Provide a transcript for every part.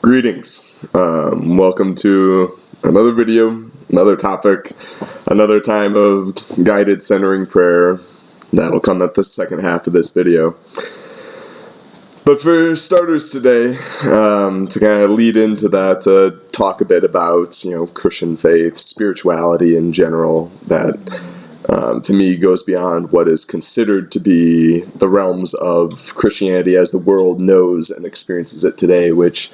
Greetings. Welcome to another video, another topic, another time of guided centering prayer. That'll come at the second half of this video. But for starters today, to kind of lead into that, talk a bit about, Christian faith, spirituality in general, that to me goes beyond what is considered to be the realms of Christianity as the world knows and experiences it today, which,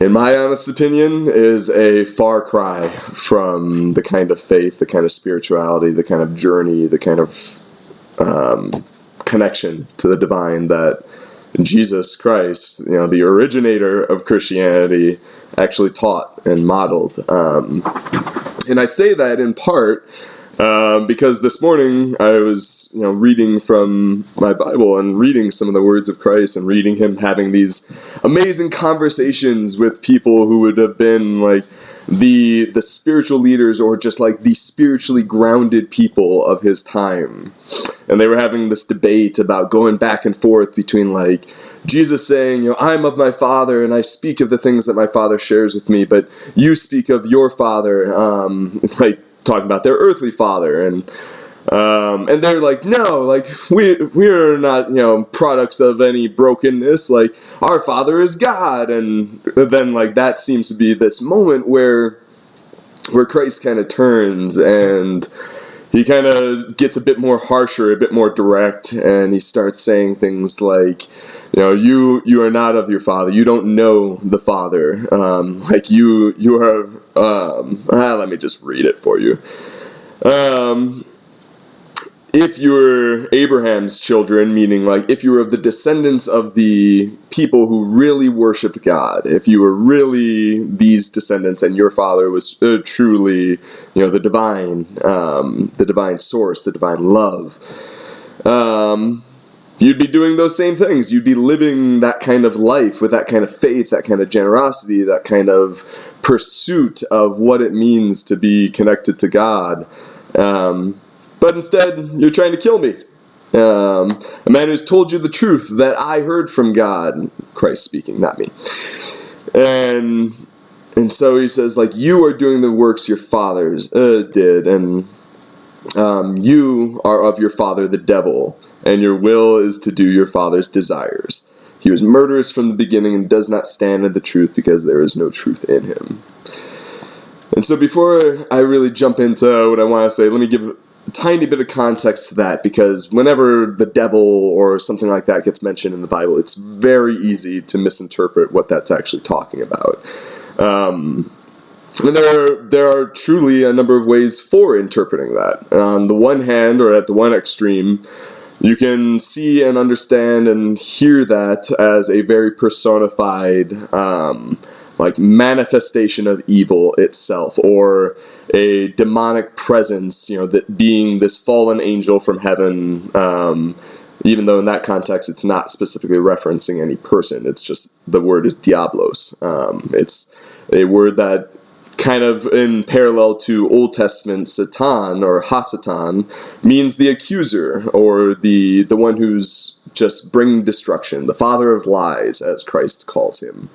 in my honest opinion, is a far cry from the kind of faith, the kind of spirituality, the kind of journey, the kind of connection to the divine that Jesus Christ, the originator of Christianity, actually taught and modeled. And I say that in part because this morning I was, reading from my Bible and reading some of the words of Christ and reading him having these amazing conversations with people who would have been like the spiritual leaders or just like the spiritually grounded people of his time. And they were having this debate about going back and forth between like Jesus saying, I'm of my Father and I speak of the things that my Father shares with me, but you speak of your Father, like talking about their earthly father, and they're like, no, like we're not products of any brokenness, like our Father is God. And then like that seems to be this moment where Christ kind of turns and he kind of gets a bit more harsher, a bit more direct, and he starts saying things like, you are not of your Father. You don't know the Father. Like you are. Let me just read it for you. If you're Abraham's children, meaning like if you were of the descendants of the people who really worshipped God, if you were really these descendants and your father was truly, the divine source, the divine love, you'd be doing those same things. You'd be living that kind of life with that kind of faith, that kind of generosity, that kind of pursuit of what it means to be connected to God. But instead, you're trying to kill me. A man who's told you the truth that I heard from God. Christ speaking, not me. And so he says, like, you are doing the works your fathers did, and you are of your father the devil, and your will is to do your father's desires. He was murderous from the beginning and does not stand in the truth because there is no truth in him. And so before I really jump into what I want to say, let me give a tiny bit of context to that, because whenever the devil or something like that gets mentioned in the Bible, it's very easy to misinterpret what that's actually talking about. And there are truly a number of ways for interpreting that. On the one hand, or at the one extreme, you can see and understand and hear that as a very personified like manifestation of evil itself, or a demonic presence, that being this fallen angel from heaven, even though in that context it's not specifically referencing any person. It's just the word is diablos. It's a word that kind of in parallel to Old Testament Satan or Hasatan means the accuser, or the one who's just bringing destruction, the father of lies, as Christ calls him.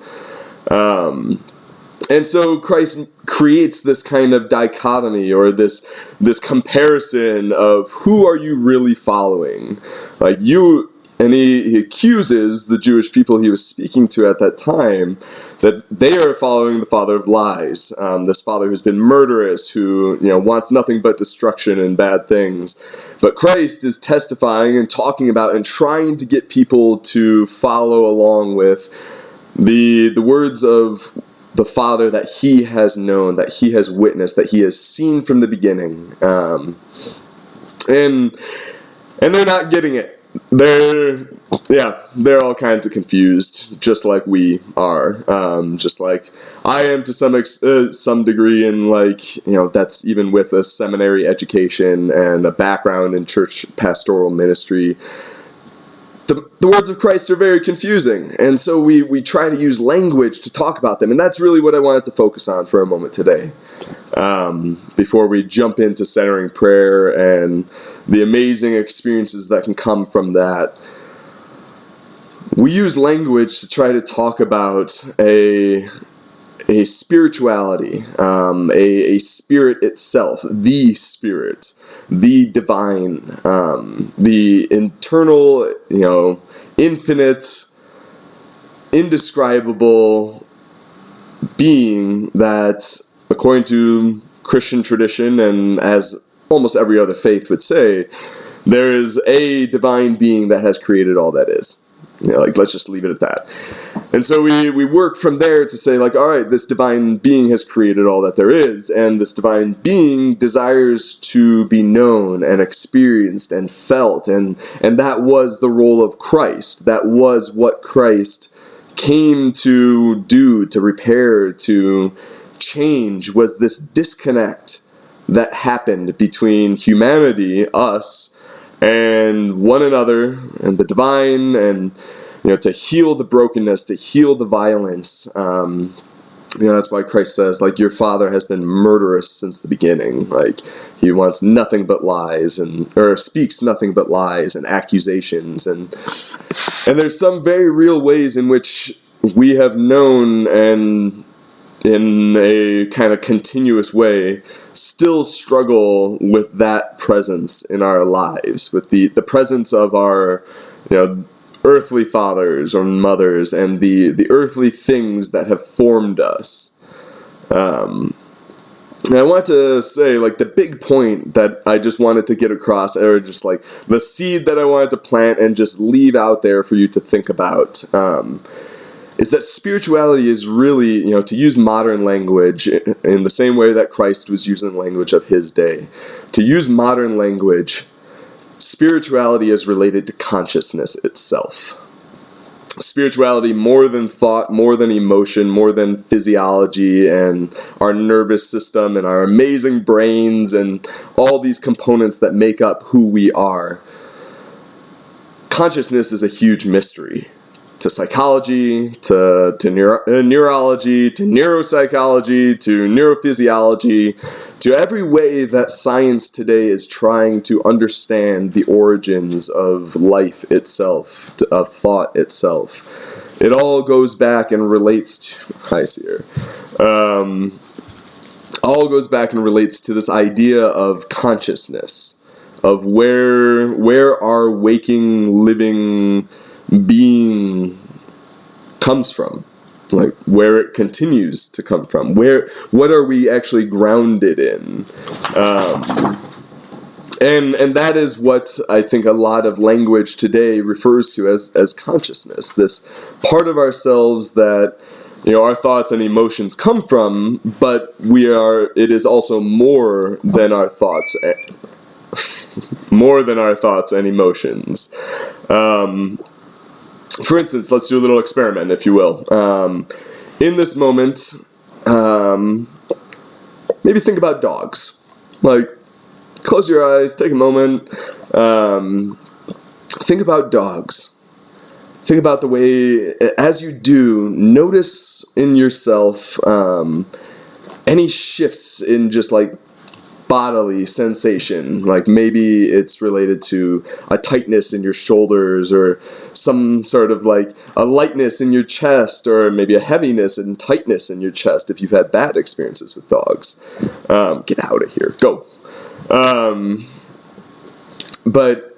And so Christ creates this kind of dichotomy, or this comparison of who are you really following? Like you, and he accuses the Jewish people he was speaking to at that time that they are following the father of lies, this father who's been murderous, who wants nothing but destruction and bad things. But Christ is testifying and talking about and trying to get people to follow along with the words of the Father that he has known, that he has witnessed, that he has seen from the beginning. And they're not getting it. They're all kinds of confused, just like we are. Just like I am to some degree, and that's even with a seminary education and a background in church pastoral ministry. The words of Christ are very confusing, and so we try to use language to talk about them, and that's really what I wanted to focus on for a moment today, before we jump into centering prayer and the amazing experiences that can come from that. we use language to try to talk about a spirituality, a spirit itself, the spirit, the divine, the internal, infinite, indescribable being that, according to Christian tradition, and as almost every other faith would say, there is a divine being that has created all that is. Let's just leave it at that. And so we work from there to say, all right, this divine being has created all that there is, and this divine being desires to be known and experienced and felt, and that was the role of Christ. That was what Christ came to do, to repair, to change, was this disconnect that happened between humanity, us, and one another, and the divine, and to heal the brokenness, to heal the violence. That's why Christ says, your Father has been murderous since the beginning. He wants nothing but lies, or speaks nothing but lies and accusations, and there's some very real ways in which we have known, and in a kind of continuous way, still struggle with that presence in our lives, with the presence of our, earthly fathers or mothers, and the earthly things that have formed us. And I want to say, the big point that I just wanted to get across, or just the seed that I wanted to plant and just leave out there for you to think about, is that spirituality is really, to use modern language in the same way that Christ was using the language of his day. To use modern language, spirituality is related to consciousness itself. Spirituality, more than thought, more than emotion, more than physiology and our nervous system and our amazing brains and all these components that make up who we are. Consciousness is a huge mystery. To psychology, to neurology, to neuropsychology, to neurophysiology, to every way that science today is trying to understand the origins of life itself, of thought itself. It all goes back and relates to, all goes back and relates to this idea of consciousness, of where our waking, living being comes from, where it continues to come from, what are we actually grounded in, and that is what I think a lot of language today refers to as consciousness, this part of ourselves that our thoughts and emotions come from, but it is also more than our thoughts and emotions. For instance, let's do a little experiment, if you will. In this moment, maybe think about dogs. Close your eyes, take a moment, think about dogs. Think about the way, as you do, notice in yourself any shifts in just bodily sensation, maybe it's related to a tightness in your shoulders, or some sort of a lightness in your chest, or maybe a heaviness and tightness in your chest if you've had bad experiences with dogs. Get out of here, go. But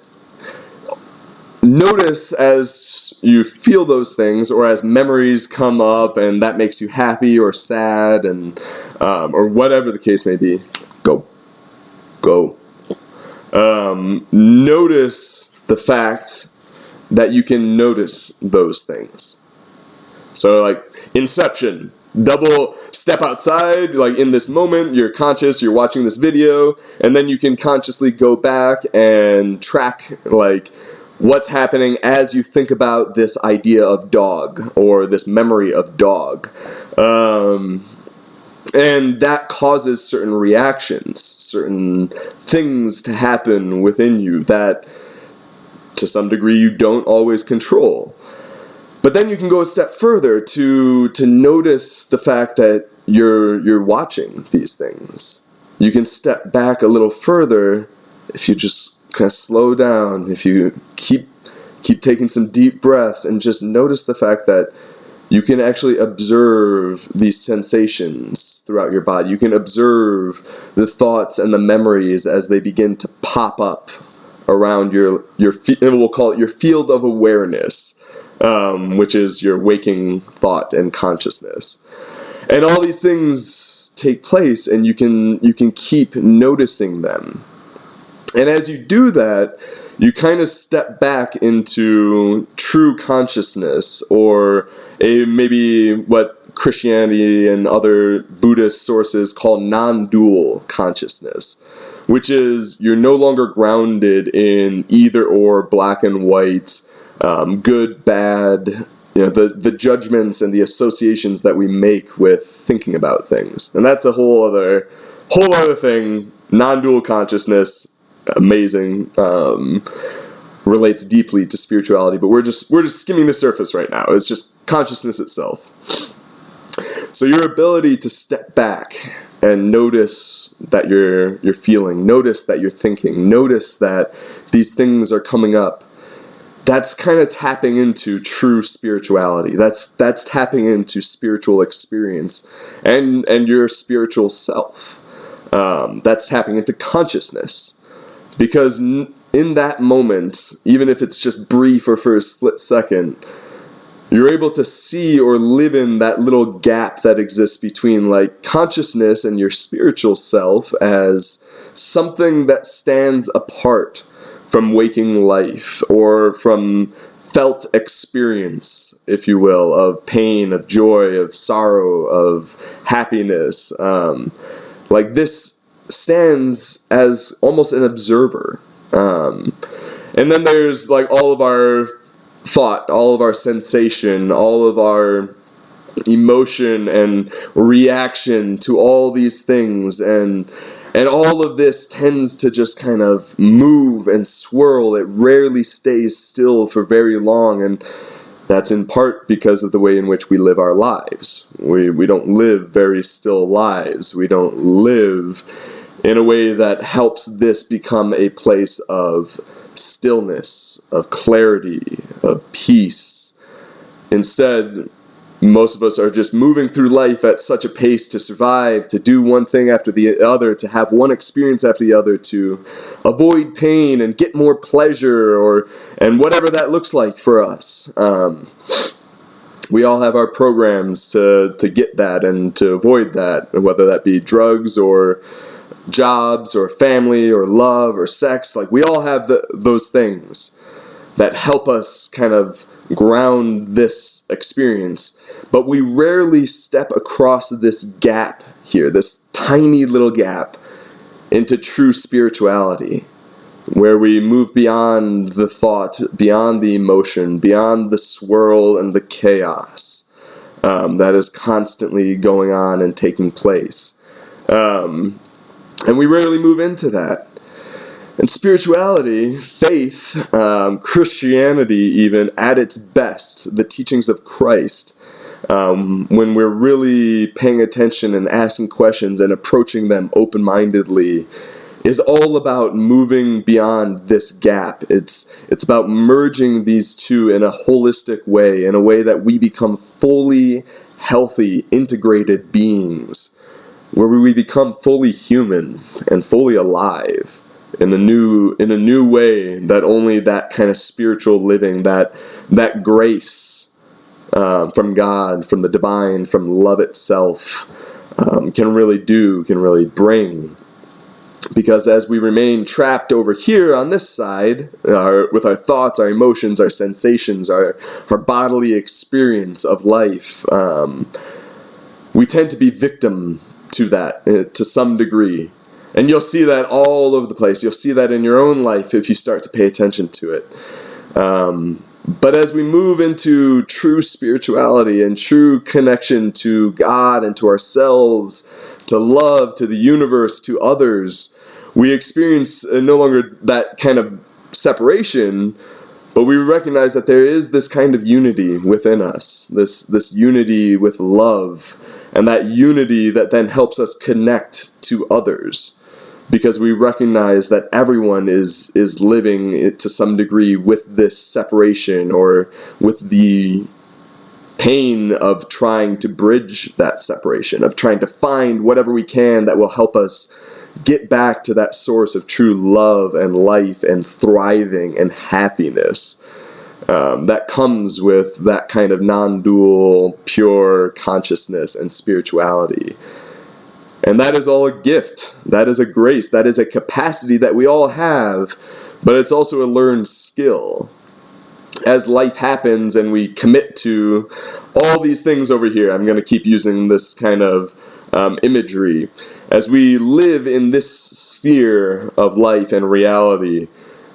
notice as you feel those things, or as memories come up and that makes you happy or sad, and or whatever the case may be. Go. Notice the fact that you can notice those things. So Inception, double step outside, in this moment, you're conscious, you're watching this video, and then you can consciously go back and track what's happening as you think about this idea of dog, or this memory of dog. And that causes certain reactions, certain things to happen within you that, to some degree, you don't always control. But then you can go a step further to notice the fact that you're watching these things. You can step back a little further if you just kind of slow down, if you keep Keep taking some deep breaths and just notice the fact that you can actually observe these sensations throughout your body. You can observe the thoughts and the memories as they begin to pop up around your we'll call it your field of awareness, which is your waking thought and consciousness. And all these things take place, and you can keep noticing them. And as you do that, you kind of step back into true consciousness, or maybe what Christianity and other Buddhist sources call non-dual consciousness, which is you're no longer grounded in either or, black and white, good, bad, the judgments and the associations that we make with thinking about things. And that's a whole other thing. Non-dual consciousness, amazing, relates deeply to spirituality, but we're just skimming the surface right now. It's just consciousness itself. So your ability to step back and notice that you're feeling, notice that you're thinking, notice that these things are coming up, that's kind of tapping into true spirituality. That's tapping into spiritual experience and your spiritual self. That's tapping into consciousness. Because in that moment, even if it's just brief or for a split second, you're able to see or live in that little gap that exists between like consciousness and your spiritual self as something that stands apart from waking life or from felt experience, if you will, of pain, of joy, of sorrow, of happiness. Like this stands as almost an observer. And then there's like all of our thought, all of our sensation, all of our emotion and reaction to all these things, and all of this tends to just kind of move and swirl. It rarely stays still for very long, and that's in part because of the way in which we live our lives. We don't live very still lives. We don't live in a way that helps this become a place of stillness, of clarity, of peace. Instead, most of us are just moving through life at such a pace to survive, to do one thing after the other, to have one experience after the other, to avoid pain and get more pleasure, and whatever that looks like for us. We all have our programs to get that and to avoid that, whether that be drugs or jobs or family or love or sex. Like we all have those things that help us kind of ground this experience, but we rarely step across this gap here, this tiny little gap, into true spirituality, where we move beyond the thought, beyond the emotion, beyond the swirl and the chaos that is constantly going on and taking place. And we rarely move into that. And spirituality, faith, Christianity even, at its best, the teachings of Christ, when we're really paying attention and asking questions and approaching them open-mindedly, is all about moving beyond this gap. It's about merging these two in a holistic way, in a way that we become fully healthy, integrated beings, where we become fully human and fully alive in a new way that only that kind of spiritual living, that grace from God, from the divine, from love itself, can really bring. Because as we remain trapped over here on this side, with our thoughts, our emotions, our sensations, our bodily experience of life, we tend to be victim to that to some degree. And you'll see that all over the place. You'll see that in your own life if you start to pay attention to it. But as we move into true spirituality and true connection to God and to ourselves, to love, to the universe, to others, we experience no longer that kind of separation, but we recognize that there is this kind of unity within us, this unity with love, and that unity that then helps us connect to others. because we recognize that everyone is living to some degree with this separation, or with the pain of trying to bridge that separation, of trying to find whatever we can that will help us get back to that source of true love and life and thriving and happiness that comes with that kind of non-dual, pure consciousness and spirituality. And that is all a gift. That is a grace. That is a capacity that we all have, but it's also a learned skill. As life happens and we commit to all these things over here, I'm going to keep using this kind of imagery. As we live in this sphere of life and reality,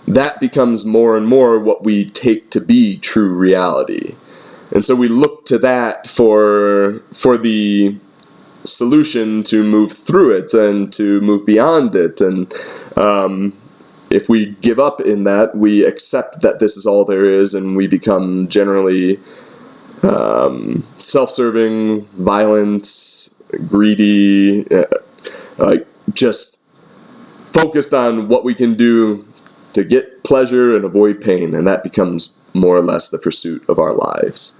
that becomes more and more what we take to be true reality. And so we look to that for the solution to move through it and to move beyond it. And if we give up in that, we accept that this is all there is, and we become generally self-serving, violent, greedy, just focused on what we can do to get pleasure and avoid pain, and that becomes more or less the pursuit of our lives.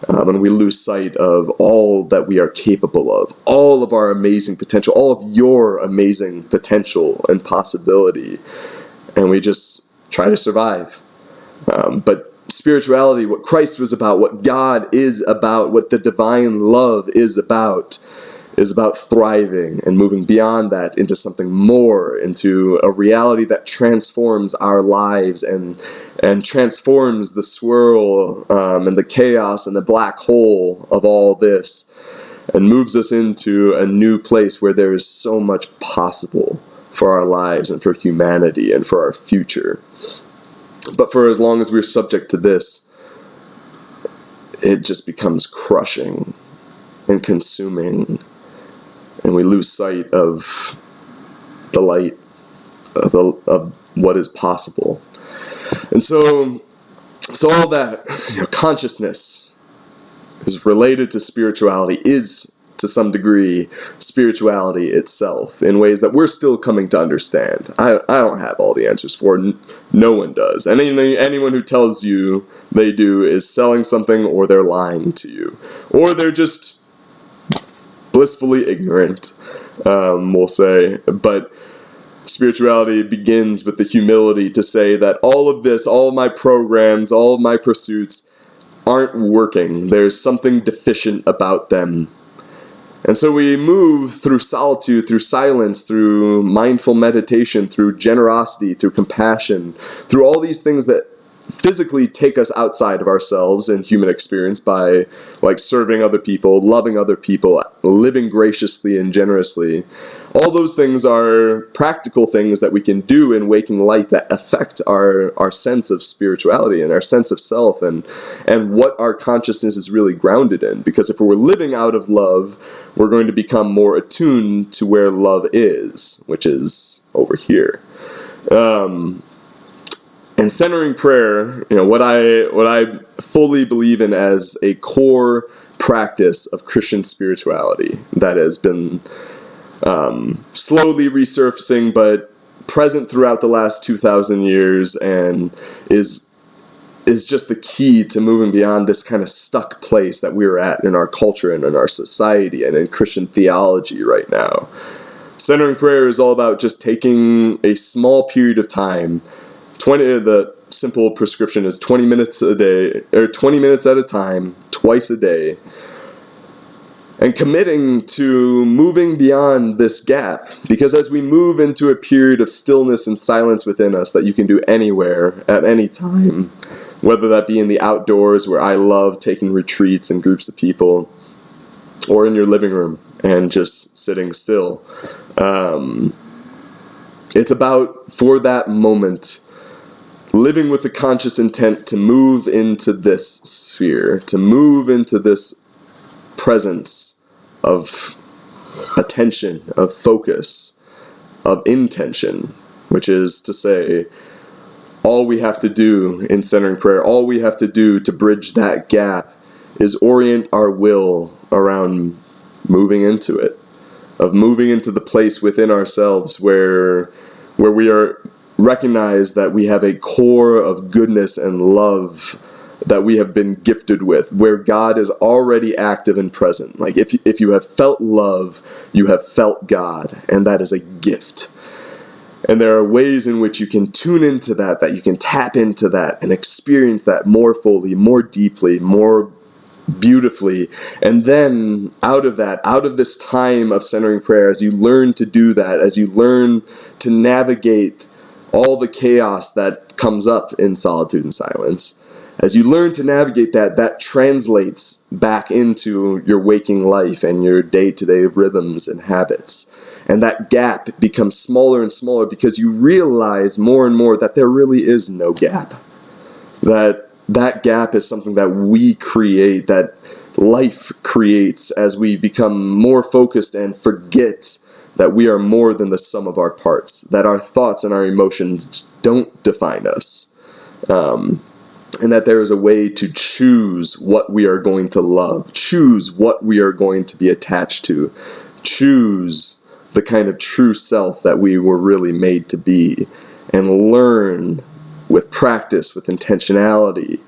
And we lose sight of all that we are capable of, all of our amazing potential, all of your amazing potential and possibility, and we just try to survive. But spirituality, what Christ was about, what God is about, what the divine love is about thriving and moving beyond that into something more, into a reality that transforms our lives and transforms the swirl and the chaos and the black hole of all this, and moves us into a new place where there is so much possible for our lives and for humanity and for our future. But for as long as we're subject to this, it just becomes crushing and consuming, and we lose sight of the light of what is possible. And so all that, consciousness is related to spirituality, is to some degree spirituality itself, in ways that we're still coming to understand. I don't have all the answers for it. No one does. And anyone who tells you they do is selling something, or they're lying to you, or they're just blissfully ignorant, we'll say. But spirituality begins with the humility to say that all of this, all of my programs, all of my pursuits aren't working. There's something deficient about them. And so we move through solitude, through silence, through mindful meditation, through generosity, through compassion, through all these things that physically take us outside of ourselves and human experience, by serving other people, loving other people, living graciously and generously. All those things are practical things that we can do in waking life that affect our sense of spirituality and our sense of self, and what our consciousness is really grounded in. Because if we're living out of love, we're going to become more attuned to where love is, which is over here. And centering prayer, what I fully believe in as a core practice of Christian spirituality that has been slowly resurfacing, but present throughout the last 2,000 years, and is just the key to moving beyond this kind of stuck place that we're at in our culture and in our society and in Christian theology right now. Centering prayer is all about just taking a small period of time. The simple prescription is 20 minutes a day, or 20 minutes at a time, twice a day, and committing to moving beyond this gap. Because as we move into a period of stillness and silence within us that you can do anywhere, at any time, whether that be in the outdoors, where I love taking retreats in groups of people, or in your living room and just sitting still, it's about, for that moment, living with the conscious intent to move into this sphere, to move into this presence of attention, of focus, of intention, which is to say, all we have to do in centering prayer, all we have to do to bridge that gap, is orient our will around moving into it, of moving into the place within ourselves where we are recognize that we have a core of goodness and love that we have been gifted with, where God is already active and present. Like if you have felt love, you have felt God, and that is a gift. And there are ways in which you can tune into that you can tap into that and experience that more fully, more deeply, more beautifully. And then out of this time of centering prayer, as you learn to do that, as you learn to navigate all the chaos that comes up in solitude and silence, as you learn to navigate that translates back into your waking life and your day-to-day rhythms and habits. And that gap becomes smaller and smaller because you realize more and more that there really is no gap. That gap is something that we create, that life creates as we become more focused and forget that we are more than the sum of our parts, that our thoughts and our emotions don't define us, and that there is a way to choose what we are going to love, choose what we are going to be attached to, choose the kind of true self that we were really made to be, and learn with practice, with intentionality,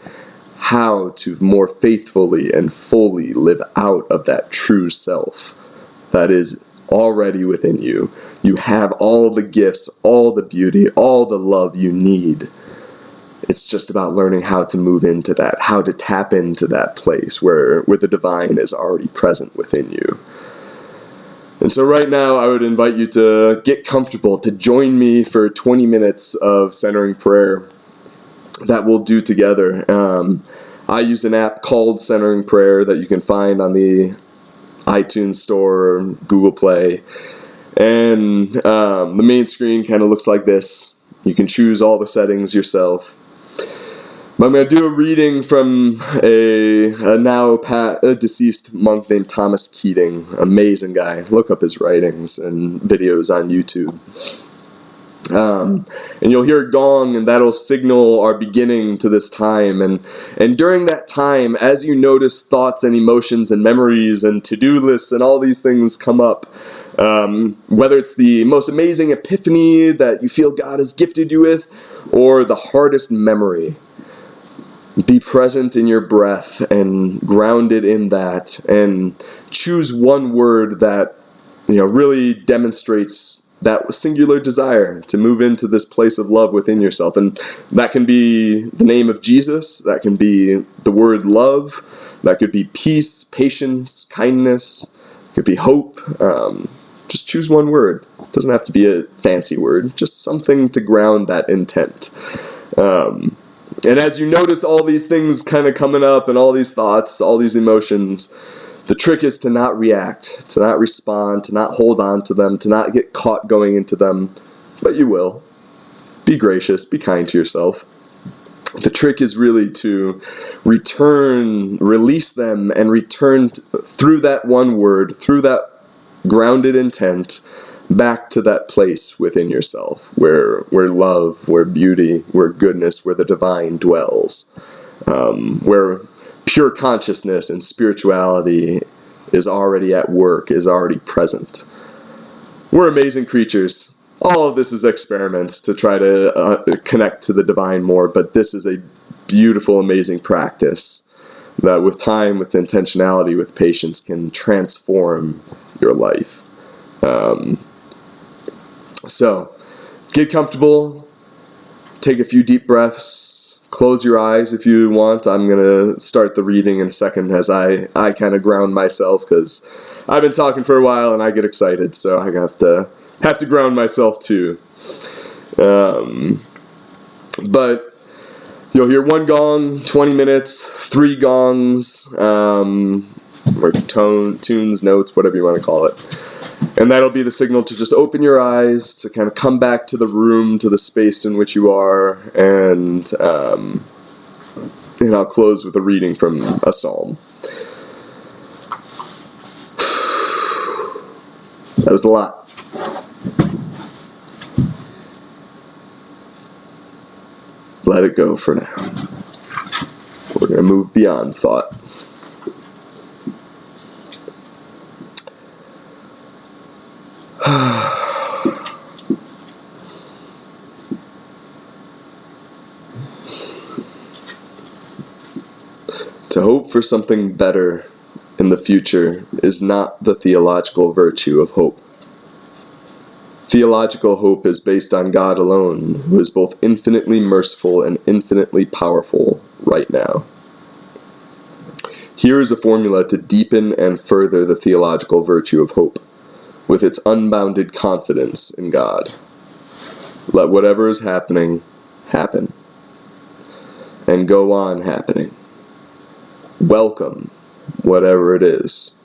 how to more faithfully and fully live out of that true self that is already within you. You have all the gifts, all the beauty, all the love you need. It's just about learning how to move into that, how to tap into that place where the divine is already present within you. And so right now, I would invite you to get comfortable, to join me for 20 minutes of centering prayer that we'll do together. I use an app called Centering Prayer that you can find on the iTunes Store or Google Play. And the main screen kind of looks like this. You can choose all the settings yourself. But I'm going to do a reading from a now deceased monk named Thomas Keating. Amazing guy. Look up his writings and videos on YouTube. And you'll hear a gong, and that'll signal our beginning to this time. And during that time, as you notice thoughts and emotions and memories and to-do lists and all these things come up, whether it's the most amazing epiphany that you feel God has gifted you with, or the hardest memory, be present in your breath and grounded in that, and choose one word that really demonstrates that singular desire to move into this place of love within yourself. And that can be the name of Jesus, that can be the word love, that could be peace, patience, kindness, it could be hope. Just choose one word. It doesn't have to be a fancy word, just something to ground that intent. And as you notice all these things kind of coming up and all these thoughts, all these emotions, the trick is to not react, to not respond, to not hold on to them, to not get caught going into them, but you will. Be gracious, be kind to yourself. The trick is really to release them, and return through that one word, through that grounded intent, back to that place within yourself where love, where beauty, where goodness, where the divine dwells, where pure consciousness and spirituality is already at work, is already present. We're amazing creatures. All of this is experiments to try to connect to the divine more, but this is a beautiful, amazing practice that with time, with intentionality, with patience, can transform your life. So, get comfortable, take a few deep breaths, close your eyes if you want. I'm going to start the reading in a second as I kind of ground myself, because I've been talking for a while and I get excited, so I have to ground myself too. But you'll hear one gong, 20 minutes, 3 gongs, or tunes, notes, whatever you want to call it. And that'll be the signal to just open your eyes, to kind of come back to the room, to the space in which you are, and I'll close with a reading from a psalm. That was a lot. Let it go for now. We're going to move beyond thought. To hope for something better in the future is not the theological virtue of hope. Theological hope is based on God alone, who is both infinitely merciful and infinitely powerful right now. Here is a formula to deepen and further the theological virtue of hope, with its unbounded confidence in God. Let whatever is happening, happen, and go on happening. Welcome whatever it is.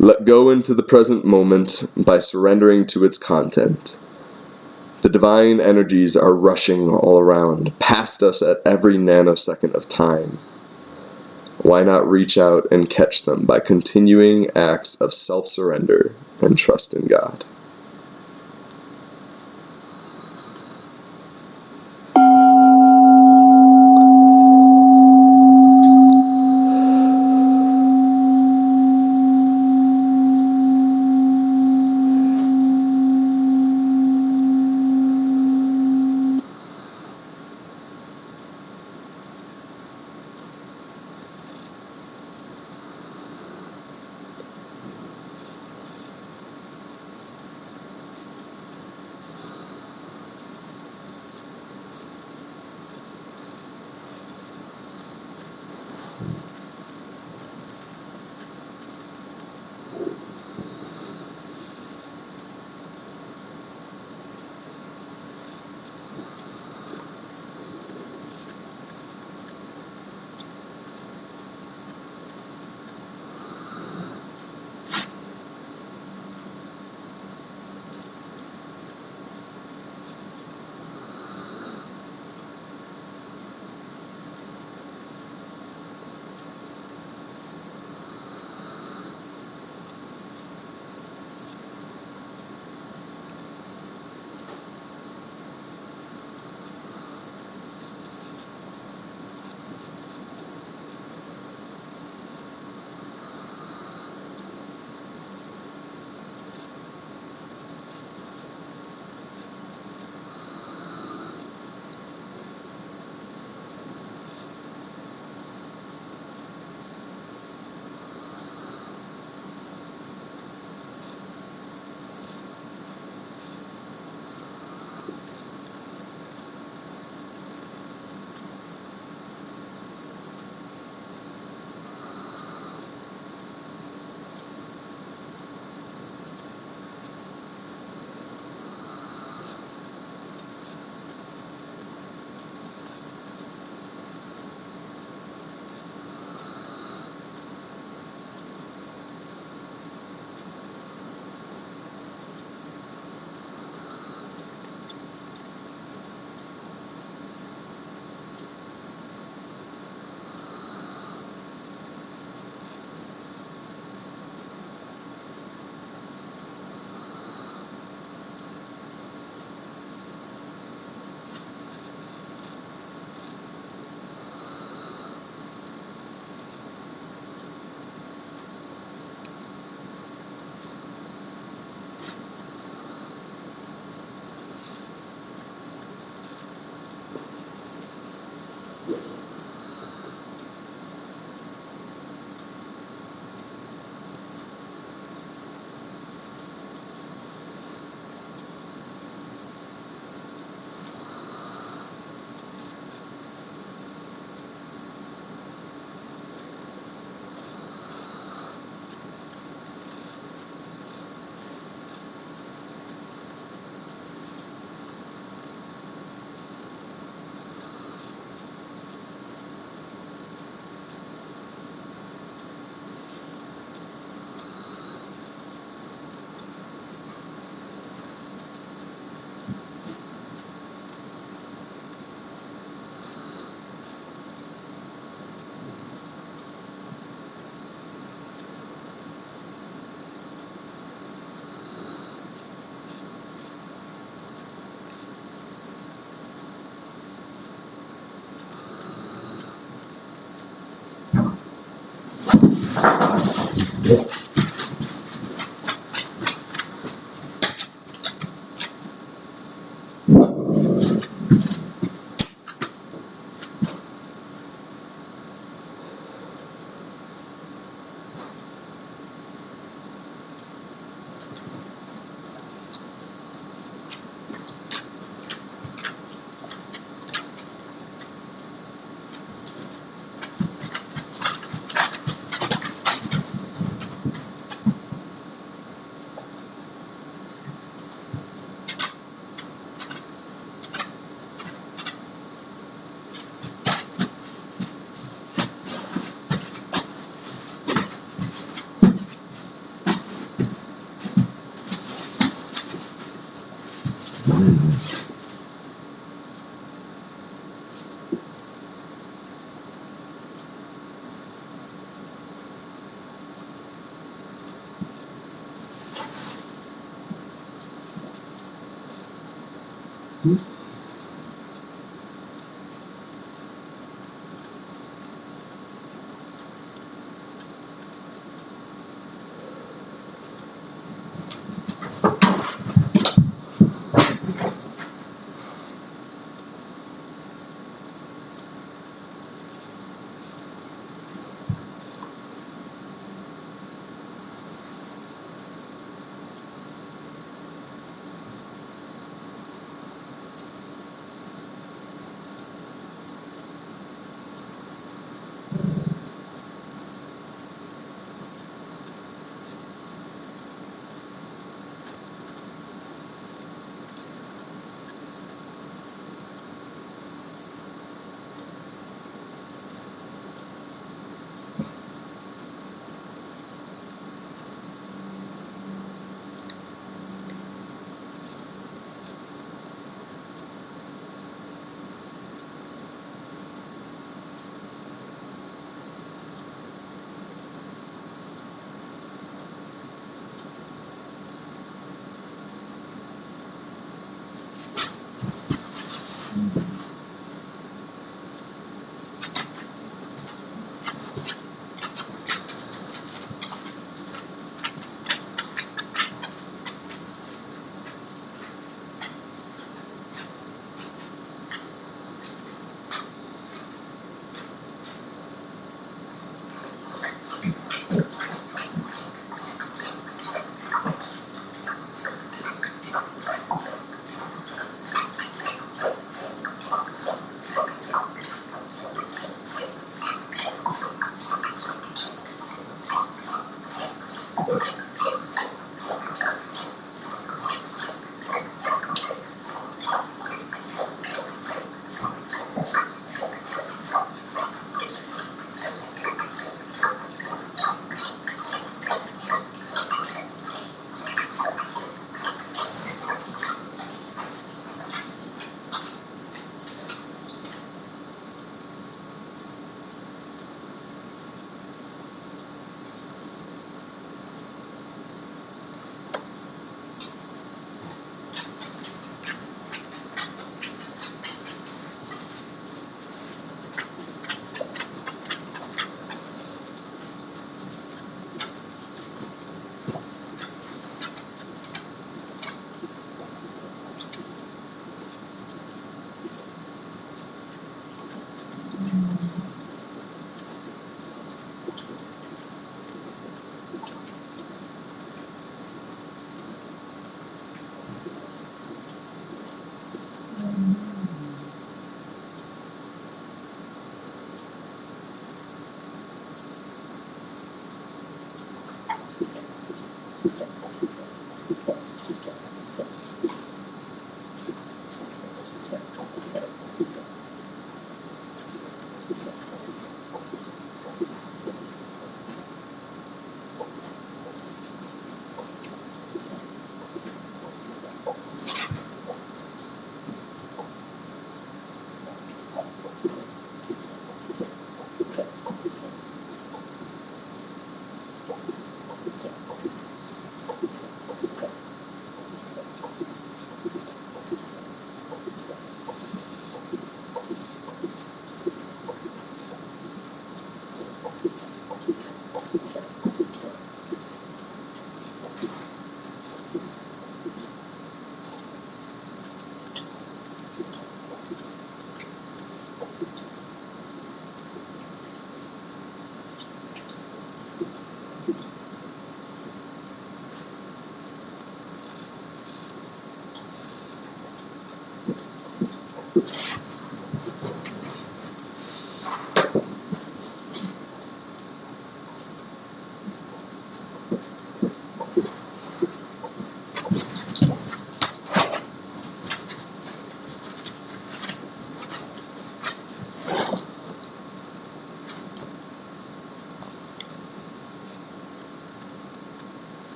Let go into the present moment by surrendering to its content. The divine energies are rushing all around, past us at every nanosecond of time. Why not reach out and catch them by continuing acts of self-surrender and trust in God?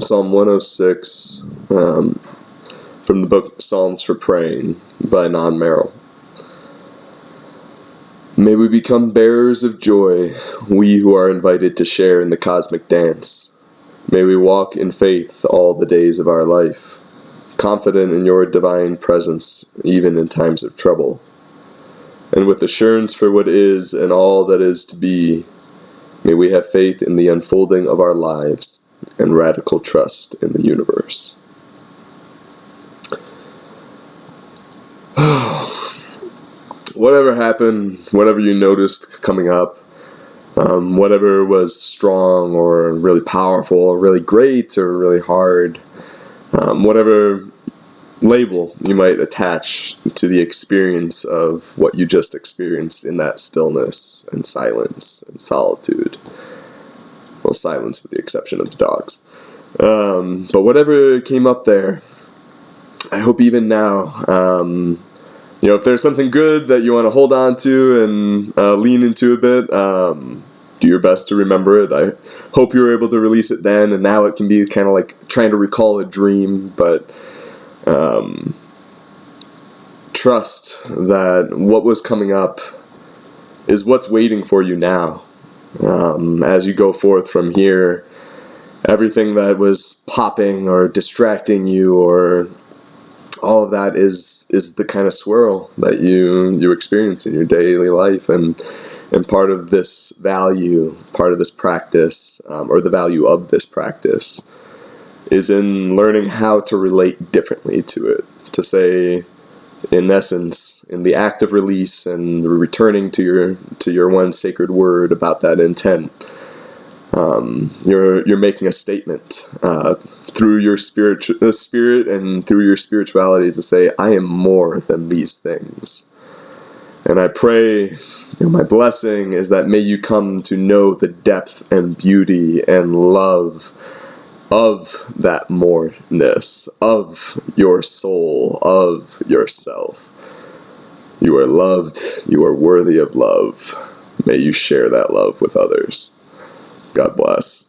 Psalm 106 from the book Psalms for Praying by Non Merrill. May we become bearers of joy, we who are invited to share in the cosmic dance. May we walk in faith all the days of our life, confident in your divine presence, even in times of trouble. And with assurance for what is and all that is to be, may we have faith in the unfolding of our lives and radical trust in the universe. Whatever happened, whatever you noticed coming up, whatever was strong or really powerful or really great or really hard, whatever label you might attach to the experience of what you just experienced in that stillness and silence and solitude. Well, silence with the exception of the dogs. But whatever came up there, I hope even now, if there's something good that you want to hold on to and lean into a bit, do your best to remember it. I hope you were able to release it then, and now it can be kind of like trying to recall a dream, but trust that what was coming up is what's waiting for you now. As you go forth from here, everything that was popping or distracting you or all of that is the kind of swirl that you experience in your daily life, and part of this value, part of this practice, or the value of this practice, is in learning how to relate differently to it. To say, in essence, in the act of release and returning to your one sacred word about that intent, you're making a statement through your spirit and through your spirituality to say, I am more than these things. And I pray, my blessing is that may you come to know the depth and beauty and love of that moreness, of your soul, of yourself. You are loved. You are worthy of love. May you share that love with others. God bless.